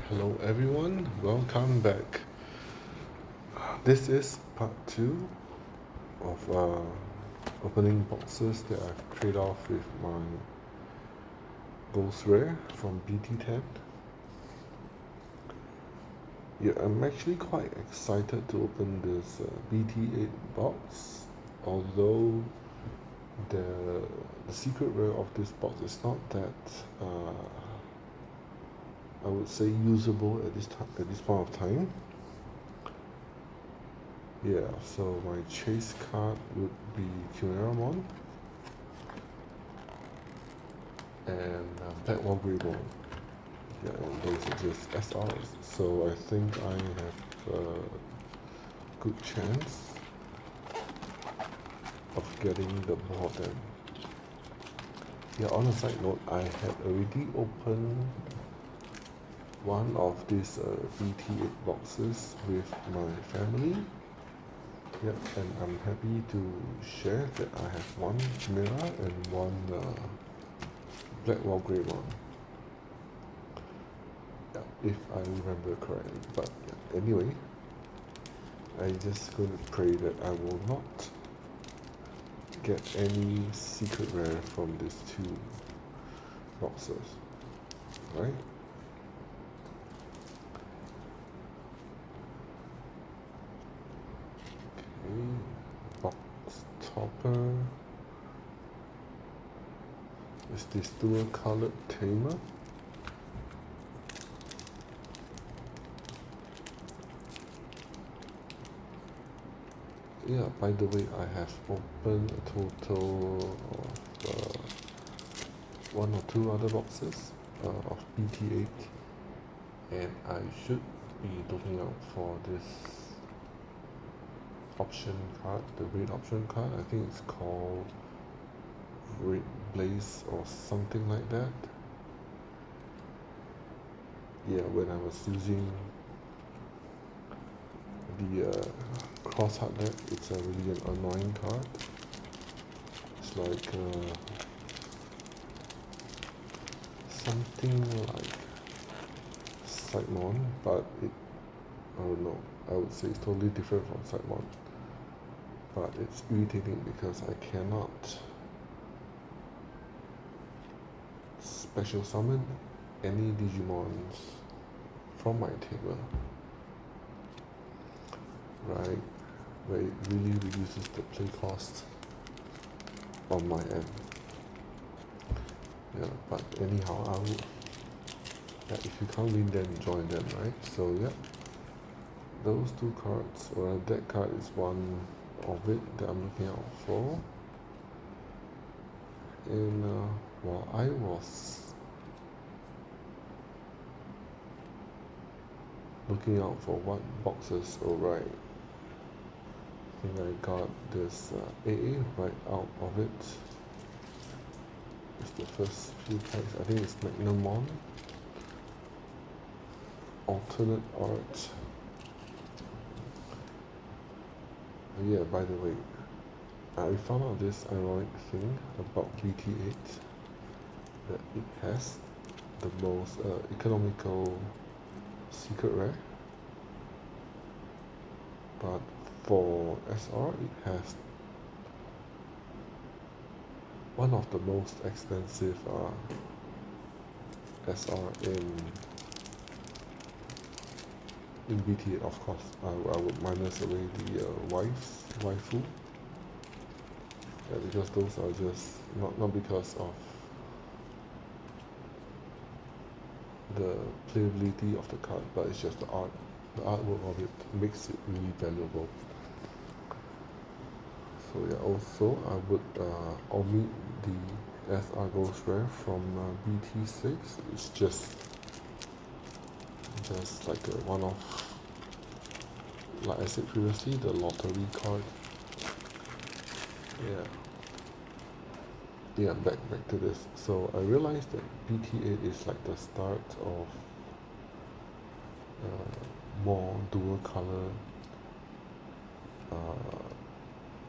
Hello everyone, welcome back. This is part 2 of opening boxes that I've cleared off with my Ghost Rare from BT10. Yeah, I'm actually quite excited to open this BT8 box, although the secret rare of this box is not that I would say usable at this point of time. Yeah, so my chase card would be Kimeramon and Black Wall Greymon. Yeah, and those are just SRs. So I think I have a good chance of getting the more of them. Yeah, on a side note, I had already opened one of these BT8 boxes with my family. Yep, and I'm happy to share that I have one Chimera and one Black Wall Greymon. Yeah, if I remember correctly. But yeah, anyway, I just going to pray that I will not get any secret rare from these two boxes, right? Okay, box topper is this dual colored tamer. Yeah, by the way, I have opened a total of one or two other boxes of BT8, and I should be looking out for this option card, the red option card. I think it's called Red Blaze or something like that. Yeah, when I was using the cross heart deck, it's a really an annoying card. It's like something like Sidemon, but I don't know, I would say it's totally different from Sidemon. But it's irritating because I cannot special summon any Digimons from my table, right? Where it really reduces the play cost on my end. Yeah, but anyhow, yeah, if you can't win then join them, right? So yeah, those two cards, or that card is one of it that I'm looking out for. And while I was looking out for what boxes, alright, I think I got this AA right out of it. It's the first few packs. I think it's Magnamon, alternate art. Yeah, by the way, I found out this ironic thing about BT8, that it has the most economical secret rare, but for SR it has one of the most expensive SR in BT8. Of course, I would minus away the waifu. Yeah, because those are just not because of the playability of the card, but it's just the art. The artwork of it makes it really valuable. So yeah, also I would omit the SR Ghost Rare from BT6. It's just like a one-off. Like I said previously, the lottery card. Yeah, back to this. So I realized that BT8 is like the start of more dual color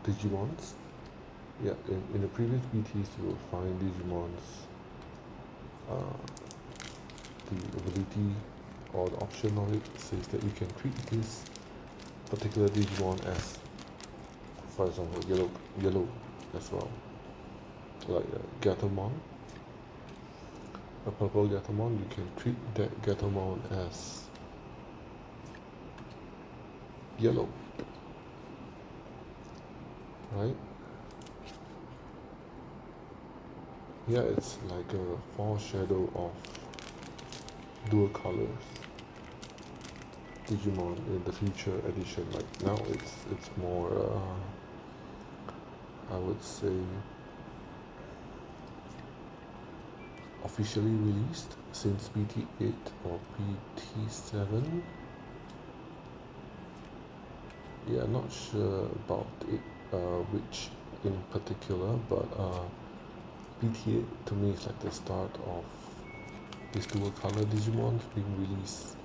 Digimons. Yeah, in the previous BTs you will find Digimons the ability or the option of it says that you can treat this particular Digimon as, for example, yellow as well, like a Gatomon, a purple Gatomon. You can treat that Gatomon as yellow, right? Yeah, it's like a foreshadow of dual colors Digimon in the future edition. Like now it's more I would say officially released since BT8 or BT7. Yeah, not sure about it, which in particular, but BT8 to me is like the start of these dual color Digimon being released.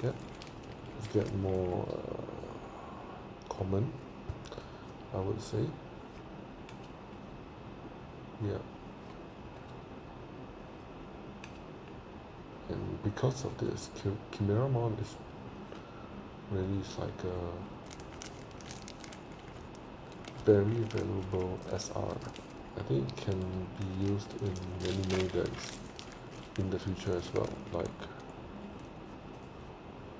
Yeah, it's get more common, I would say. Yeah, and because of this, Chimeramon is really like a very valuable SR. I think it can be used in many decks in the future as well. Like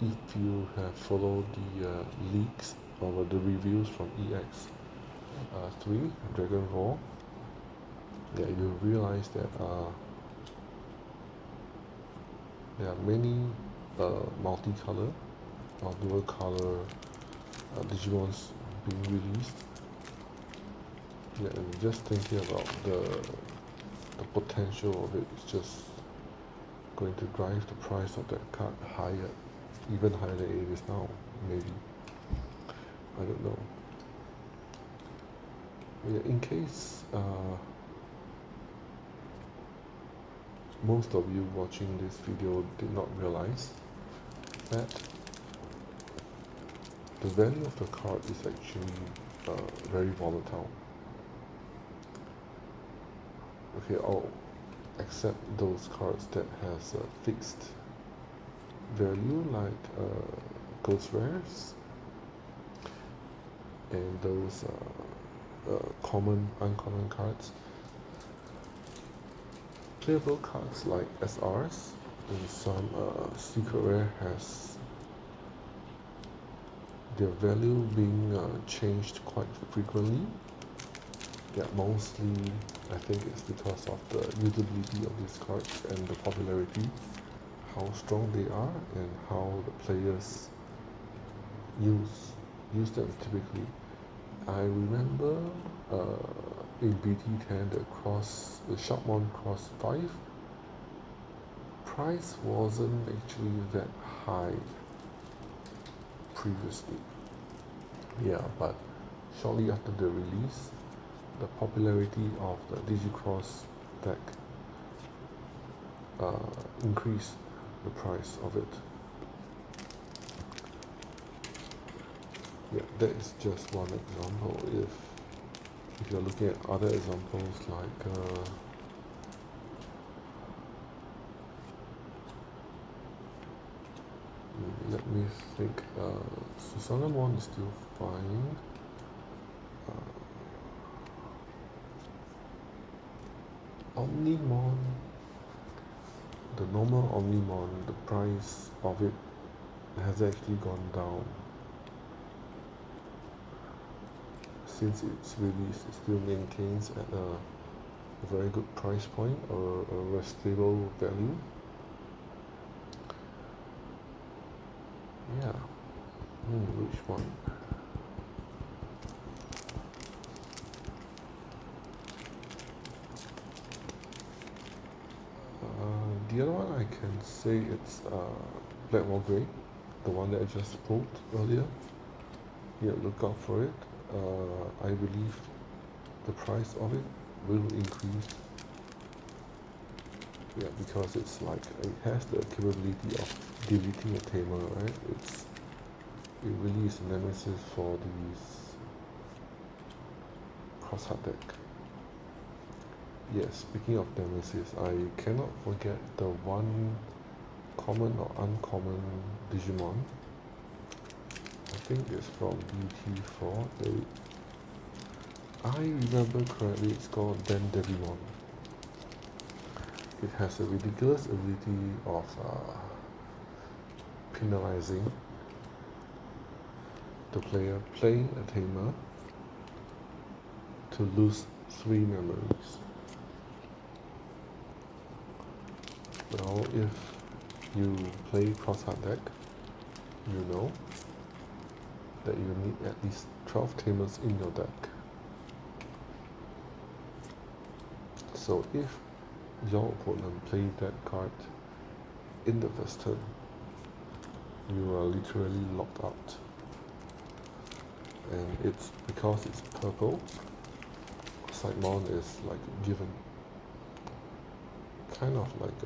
if you have followed the leaks or the reviews from EX3 Dragon Ball, yeah, you realize that there are many multicolor or dual color Digimons being released. Yeah, and just thinking about the potential of it is just going to drive the price of that card higher, even higher than it is now, maybe. I don't know. Yeah, in case most of you watching this video did not realize that the value of the card is actually very volatile. Okay, I'll accept those cards that has a fixed value like Ghost Rares and those common, uncommon cards. Playable cards like SRs and some secret rare has their value being changed quite frequently. Yeah, mostly I think it's because of the usability of these cards and the popularity, how strong they are and how the players use them typically. I remember in BT10 the Sharpmon Cross 5 price wasn't actually that high previously. Yeah, but shortly after the release, the popularity of the Digicross deck increased the price of it. Yeah, that is just one example. If you're looking at other examples like let me think, Susanamon is still fine. Omnimon, the normal Omnimon, the price of it has actually gone down. Since its release, it still maintains at a very good price point or a stable value. Yeah. Which one? The other one I can say it's Black Wall Grey, the one that I just pulled earlier. Yeah, look out for it. I believe the price of it will increase. Yeah, because it's like it has the capability of deleting a tamer, right? It really is a nemesis for these cross-hard deck. Yes, speaking of Nemesis, I cannot forget the one common or uncommon Digimon. I think it's from BT4. I remember correctly, it's called Digimon. It has a ridiculous ability of penalizing the player playing a tamer to lose 3 memories. Well, if you play cross-hard deck, you know that you need at least 12 tamers in your deck. So if your opponent plays that card in the first turn, you are literally locked out. And it's because it's purple, Sidemon is like given kind of like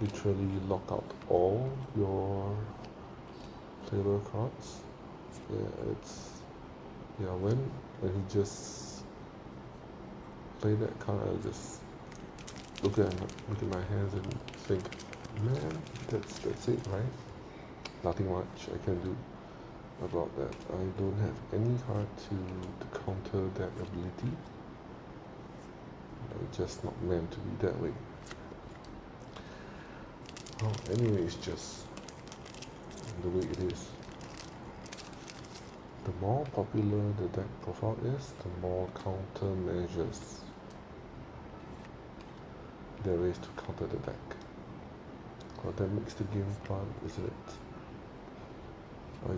literally lock out all your playable cards. When he just play that card, I just look at my hands and think, man, that's it, right? Nothing much I can do about that. I don't have any card to counter that ability. It's just not meant to be that way. Well, anyway, it's just the way it is. The more popular the deck profile is, the more countermeasures there is to counter the deck. Well, that makes the game fun, isn't it?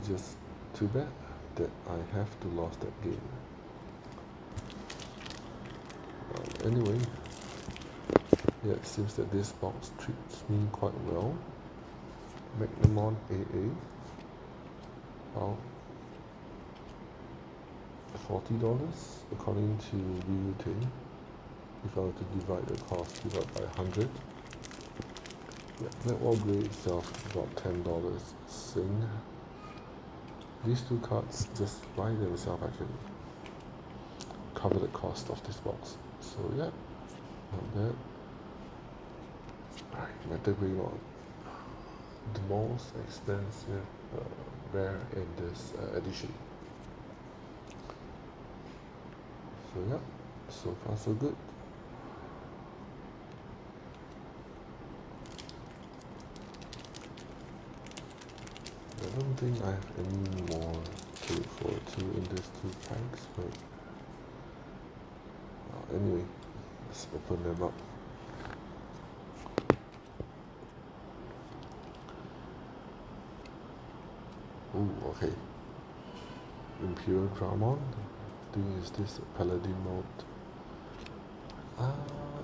Just too bad that I have to lose that game. Anyway, yeah, it seems that this box treats me quite well. Magnamon AA, about $40 according to Ryutin. If I were to divide the cost by 100. Yeah, that wall grade itself is about $10 Sing. These two cards just by themselves I can cover the cost of this box. So yeah, not bad. Alright, Metagreymon, the most expensive rare in this edition. So yeah, so far so good. I don't think I have any more to look forward to in these 2 packs, but anyway, let's open them up. Ooh, okay. Imperial Dramon. I think is this Paladin mode?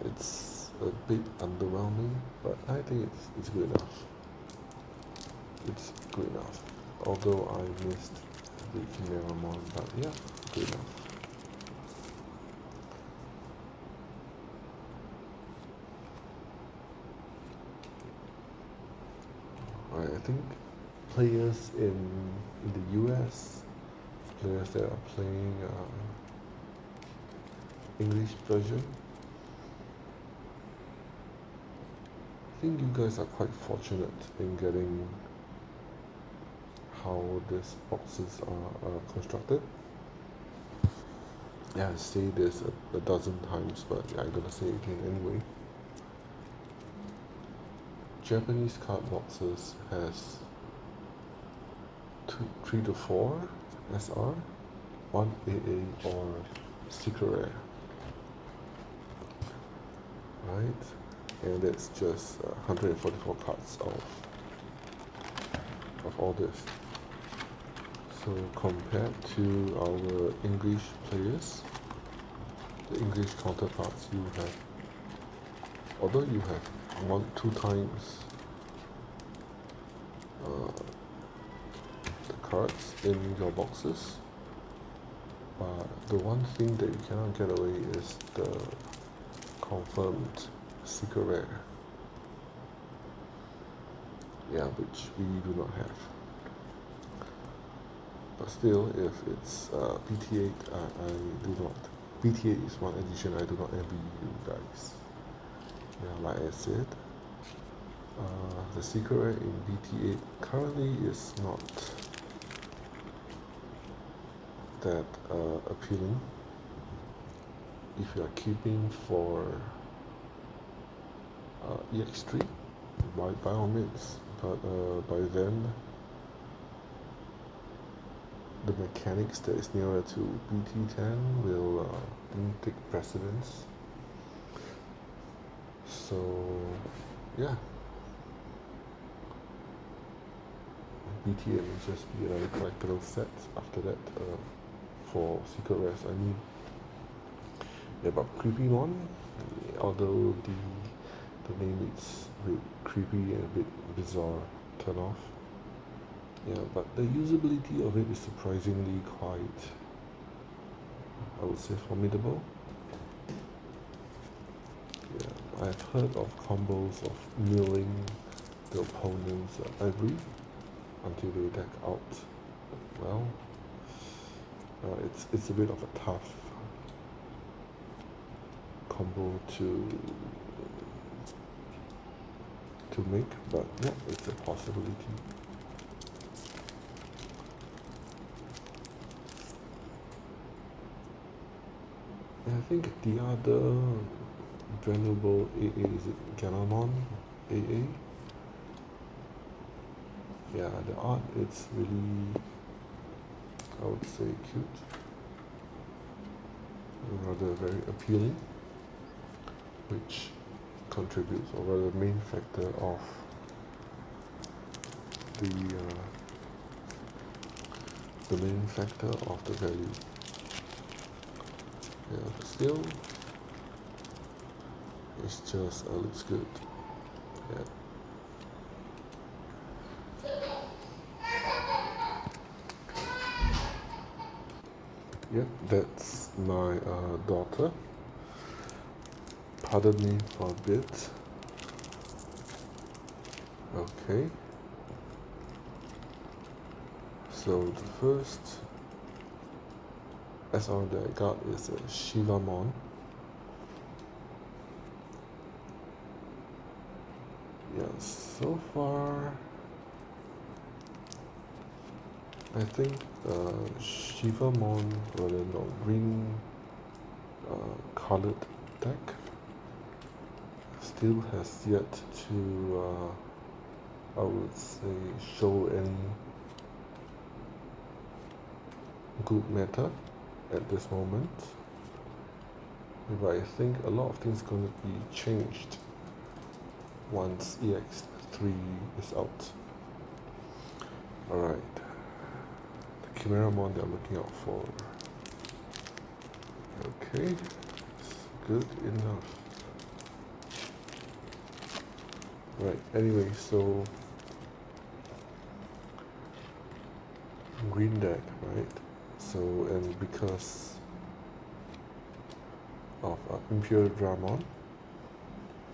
It's a bit underwhelming, but I think it's good enough. It's good enough. Although I missed the Chimeramon, but yeah, good enough. I think players in the US, players that are playing English version, I think you guys are quite fortunate in getting how these boxes are constructed. Yeah, I say this a dozen times, but I'm gonna say it again anyway. Japanese card boxes has 3 to 4 SR, 1 AA or secret rare, right? And that's just 144 cards of all this. So compared to our English players, the English counterparts, you have, although you have 2 times the cards in your boxes, but the one thing that you cannot get away is the confirmed secret rare. Yeah, which we do not have. But still, if it's BT8, I do not BT8 is one edition I do not envy you guys. Yeah, like I said, the secret rare in BT8 currently is not that appealing. If you are keeping for EX3, by all means, but by then the mechanics that is nearer to BT10 will take precedence. So yeah, BT8 will just be another collectible set after that for secret rares. I mean, yeah, but creepy one, although the name is a bit creepy and a bit bizarre turn off. Yeah, but the usability of it is surprisingly quite, I would say, formidable. Yeah, I've heard of combos of milling the opponent's ivory until they deck out. Well, it's a bit of a tough combo to make, but yeah, it's a possibility. And I think the other valuable AA is it Ganomon AA. Yeah, the art it's really, I would say, cute, rather very appealing, which contributes, or rather main factor of the main factor of the value. Yeah, but still, it's just looks good. Yeah. Yep, that's my daughter. Pardon me for a bit. Okay. So the first SR that I got is a Shivamon. Yeah, so far I think Shivamon, rather no, green colored deck still has yet to, I would say, show any good meta at this moment. But I think a lot of things are going to be changed once EX3 is out. Alright, the Chimeramon that I'm looking out for. Okay, it's good enough. Right, anyway, so green deck, right? So, and because of Imperial Dramon,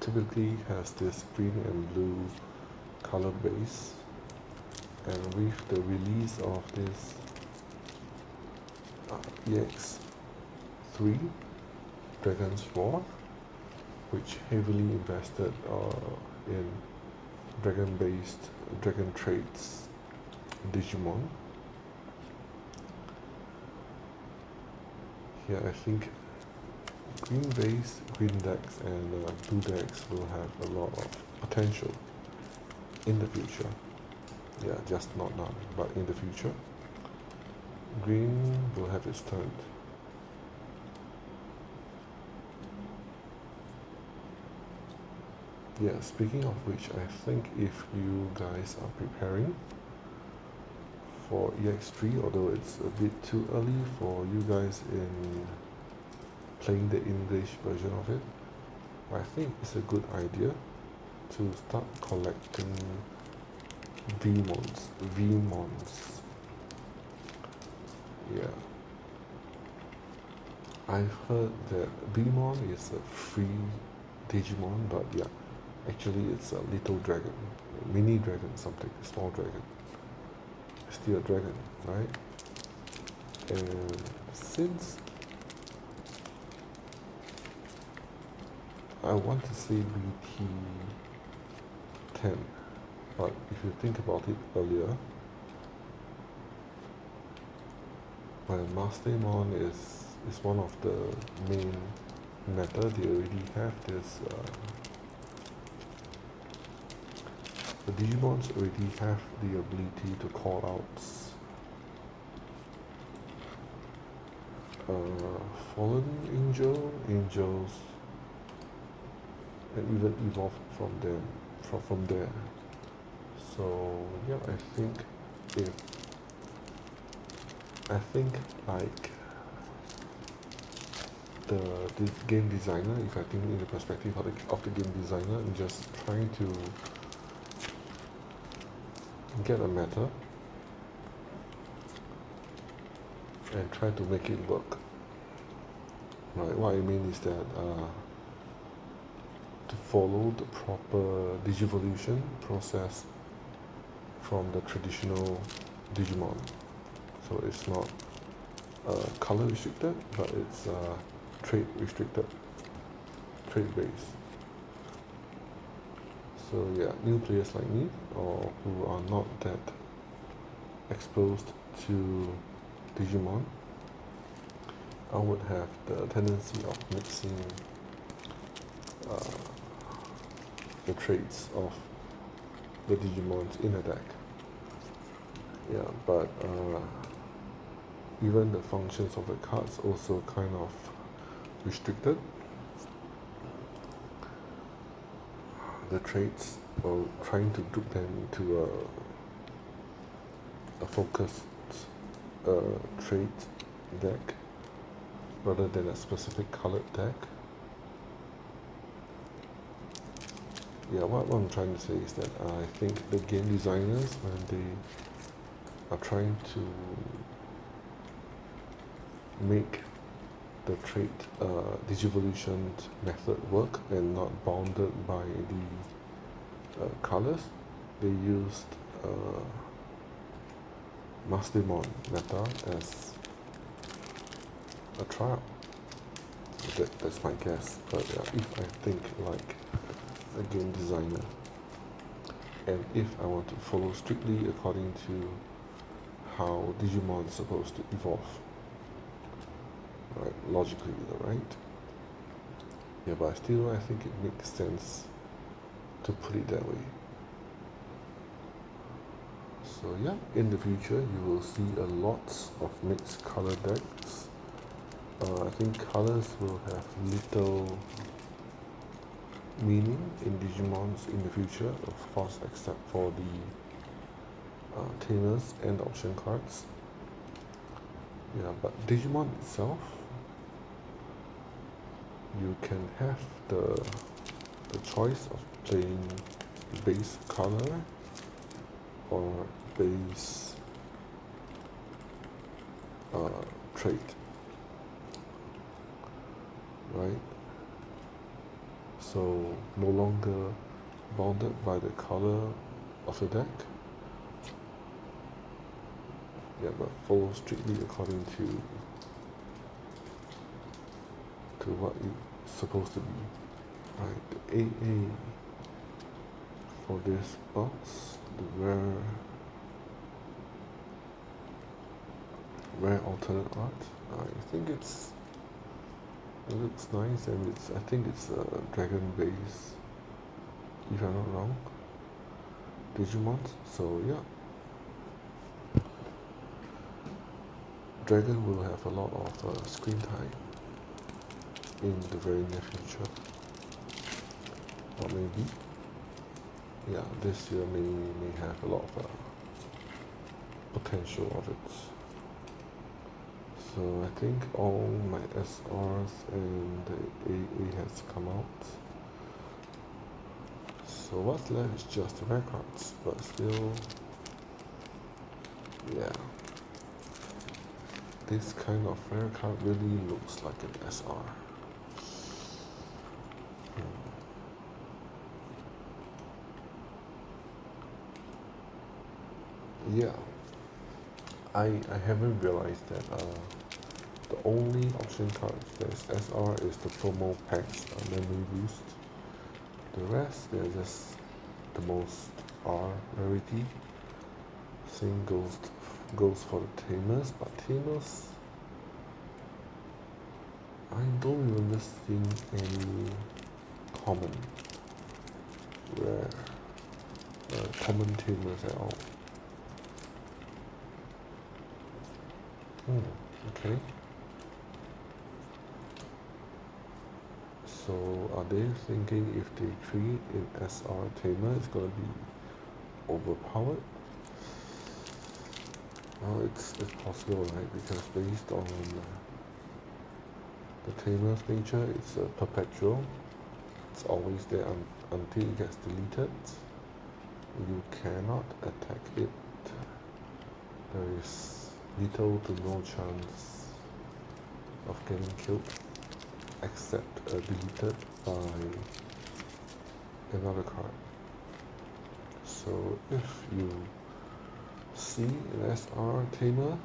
typically has this green and blue color base, and with the release of this EX3 Dragon's War, which heavily invested in dragon-based, dragon traits Digimon. Here I think green base, green decks and blue decks will have a lot of potential in the future. Yeah, just not now, but in the future. Green will have its turn. Yeah, speaking of which, I think if you guys are preparing for EX3, although it's a bit too early for you guys in playing the English version of it, I think it's a good idea to start collecting VMons. Yeah. I've heard that VMon is a free Digimon, but yeah, actually it's a little dragon, mini dragon something, small dragon. Still a dragon, right? And since I want to say BT10, but if you think about it earlier, my Mastermon is one of the main meta. They already have this. The Digimons already have the ability to call out fallen angels, and even evolve from them from there. So yeah, if I think like the game designer, if I think in the perspective of the game designer, I'm just trying to get a meta and try to make it work. Right, what I mean is that to follow the proper digivolution process from the traditional Digimon. So it's not color restricted, but it's trait restricted, trait based. So yeah, new players like me, or who are not that exposed to Digimon, I would have the tendency of mixing the traits of the Digimons in a deck. Yeah, but even the functions of the cards also kind of restricted. The traits, or trying to group them into a focused trait deck rather than a specific colored deck. Yeah, what I'm trying to say is that I think the game designers, when they are trying to make the trait digivolution method work and not bounded by the colors, they used Mastermon meta as a trial. That's my guess, but if I think like a game designer, and if I want to follow strictly according to how Digimon is supposed to evolve, right, logically, right? Yeah, but still I think it makes sense to put it that way. So yeah, in the future you will see a lot of mixed color decks. I think colors will have little meaning in Digimons in the future, of course, except for the tamers and option cards. Yeah, but Digimon itself, you can have the choice of playing base color or base trait, right? So no longer bounded by the color of the deck. Yeah, but follow strictly according to what it's supposed to be. Right, the AA for this box, the rare alternate art. I think it looks nice, and I think it's a dragon base, if I'm not wrong. Digimon. So yeah, Dragon will have a lot of screen time in the very near future, or maybe, yeah, this year may have a lot of potential of it. So I think all my SRs and the AA has come out. So what's left is just the rare cards, but still, yeah. This kind of rare card really looks like an SR. Yeah, I haven't realized that The only option cards there's SR is the promo packs memory boost. The rest they're just the most R rarity. Same goes for the tamers, but tamers I don't remember seeing any common rare common tamers at all. Okay. So are they thinking if they treat in SR tamer it's gonna be overpowered? Well, it's possible, right? Because based on the tamer's nature, it's perpetual. It's always there until it gets deleted. You cannot attack it. There is little to no chance of getting killed, except deleted by another card. So if you see an SR tamer,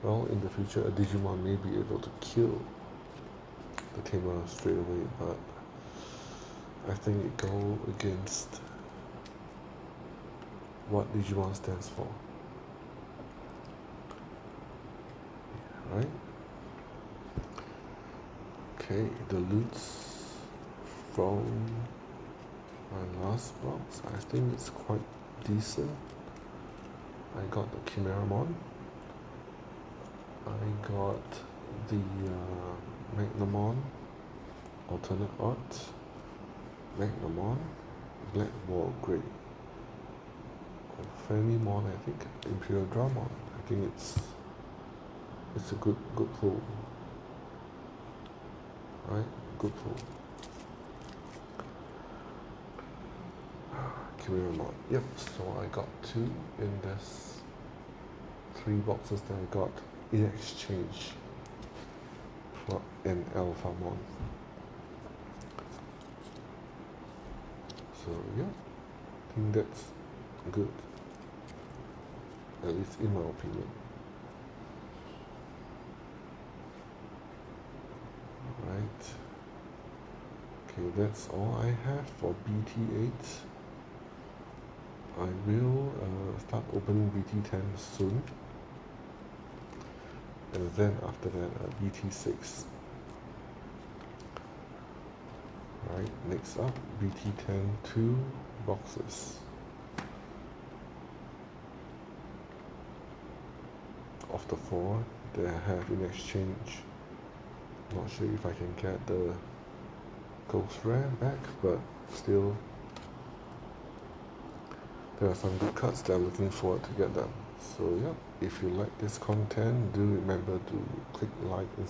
well, in the future a Digimon may be able to kill the tamer straight away, but I think it goes against what Digimon stands for, right? Okay, the loots from my last box, I think it's quite decent. I got the Chimeramon, I got the Magnamon, alternate art, Magnamon, Black Wall Grey, Famimon, I think, Imperial Dramon. I think it's a good pull, right? Good pull. Chimeramon. Yep. So I got 2 in this 3 boxes that I got in exchange for an Alphamon. So yeah, I think that's good, at least in my opinion. Right. Okay, that's all I have for BT8. I will start opening BT10 soon, and then after that BT6. Right, next up BT10 2 boxes. Of the 4 that I have in exchange. Not sure if I can get the Ghost Rare back, but still there are some good cards that I'm looking forward to get them. So yeah, if you like this content, do remember to click like and